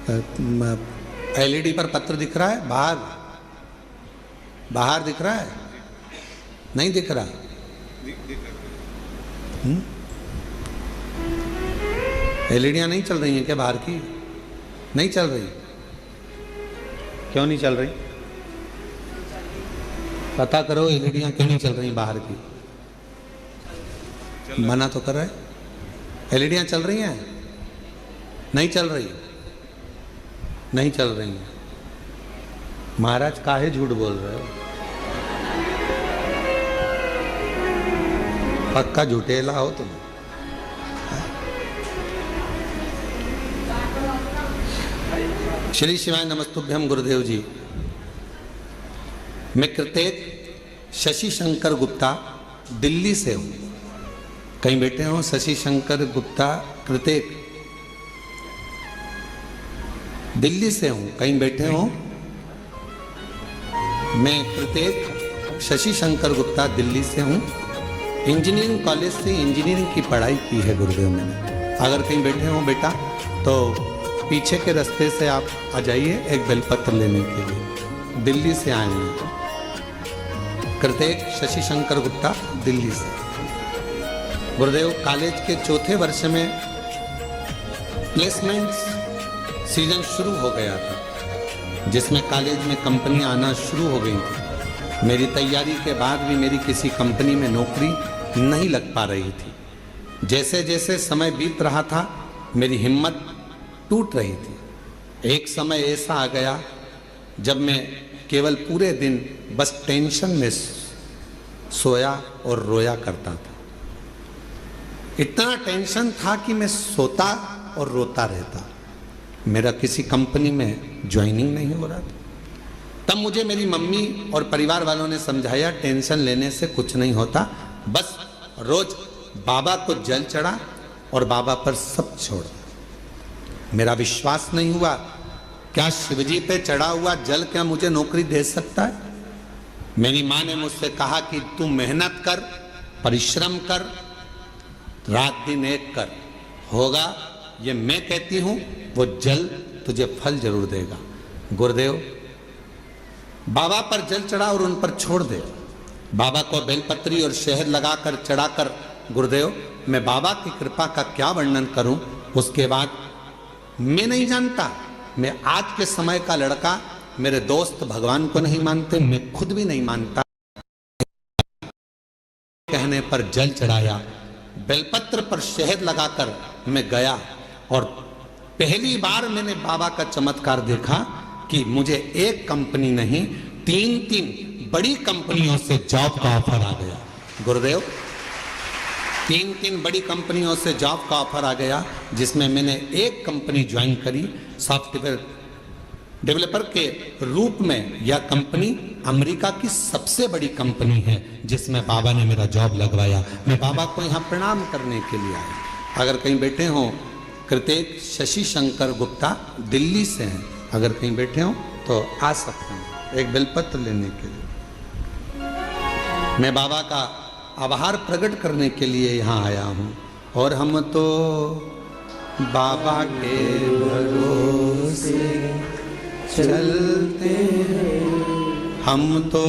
LED पर पत्र दिख रहा है? बाहर बाहर दिख रहा है? नहीं दिख रहा? एलईडियां नहीं चल रही हैं क्या बाहर की? नहीं चल रही? क्यों नहीं चल रही? पता करो एलईडियां क्यों नहीं चल रही बाहर की? मना तो कर रहा है। एलईडियां चल रही हैं? नहीं चल रही? नहीं चल रही हैं। महाराज काहे झूठ बोल रहे हो? पक्का झूठेला हो तुम। श्री शिवाय नमस्तुभ्यम गुरुदेव जी। मैं कृतेक शशि शंकर गुप्ता दिल्ली से हूँ। कहीं बैठे हो? शशि शंकर गुप्ता कृतेक दिल्ली से हूँ। कहीं बैठे हो? मैं कृतेक शशि शंकर गुप्ता दिल्ली से हूँ। इंजीनियरिंग कॉलेज से इंजीनियरिंग की पढ़ाई की है गुरुदेव मैंने। अगर कहीं बैठे हो बेटा तो पीछे के रास्ते से आप आ जाइए एक बेलपत्र लेने के लिए। दिल्ली से आए हैं। कृतेक शशि शंकर गुप्ता दिल्ली से। गुरुदेव कॉलेज के चौथे वर्ष में प्लेसमेंट सीजन शुरू हो गया था, जिसमें कॉलेज में कंपनियां आना शुरू हो गई थी। मेरी तैयारी के बाद भी मेरी किसी कंपनी में नौकरी नहीं लग पा रही थी। जैसे जैसे समय बीत रहा था मेरी हिम्मत टूट रही थी। एक समय ऐसा आ गया जब मैं केवल पूरे दिन बस टेंशन में सोया और रोया करता था। इतना टेंशन था कि मैं सोता और रोता रहता। मेरा किसी कंपनी में ज्वाइनिंग नहीं हो रहा था। तब मुझे मेरी मम्मी और परिवार वालों ने समझाया टेंशन लेने से कुछ नहीं होता, बस रोज बाबा को जल चढ़ा और बाबा पर सब छोड़। मेरा विश्वास नहीं हुआ, क्या शिवजी पे चढ़ा हुआ जल क्या मुझे नौकरी दे सकता है? मेरी माँ ने मुझसे कहा कि तू मेहनत कर, परिश्रम कर, रात दिन एक कर, होगा। ये मैं कहती हूं वो जल तुझे फल जरूर देगा। गुरुदेव बाबा पर जल चढ़ा और उन पर छोड़ दे। बाबा को बेलपत्री और शहद लगाकर चढ़ाकर गुरुदेव मैं बाबा की कृपा का क्या वर्णन करूं। उसके बाद मैं नहीं जानता, मैं आज के समय का लड़का, मेरे दोस्त भगवान को नहीं मानते, मैं खुद भी नहीं मानता। कहने पर जल चढ़ाया, बेलपत्र पर शहद लगाकर मैं गया और पहली बार मैंने बाबा का चमत्कार देखा कि मुझे एक कंपनी नहीं 3 बड़ी कंपनियों से जॉब का ऑफर आ गया। गुरुदेव 3 बड़ी कंपनियों से जॉब का ऑफर आ गया, जिसमें मैंने एक कंपनी ज्वाइन करी सॉफ्टवेयर डेवलपर के रूप में। यह कंपनी अमेरिका की सबसे बड़ी कंपनी है जिसमें बाबा ने मेरा जॉब लगवाया। मैं बाबा को यहाँ प्रणाम करने के लिए आया। अगर कहीं बैठे हो, कृतेक शशि शंकर गुप्ता दिल्ली से हैं, अगर कहीं बैठे हो तो आ सकते हैं एक बेलपत्र लेने के लिए। मैं बाबा का आभार प्रकट करने के लिए यहाँ आया हूँ। और हम तो बाबा के भरोसे चलते हैं, हम तो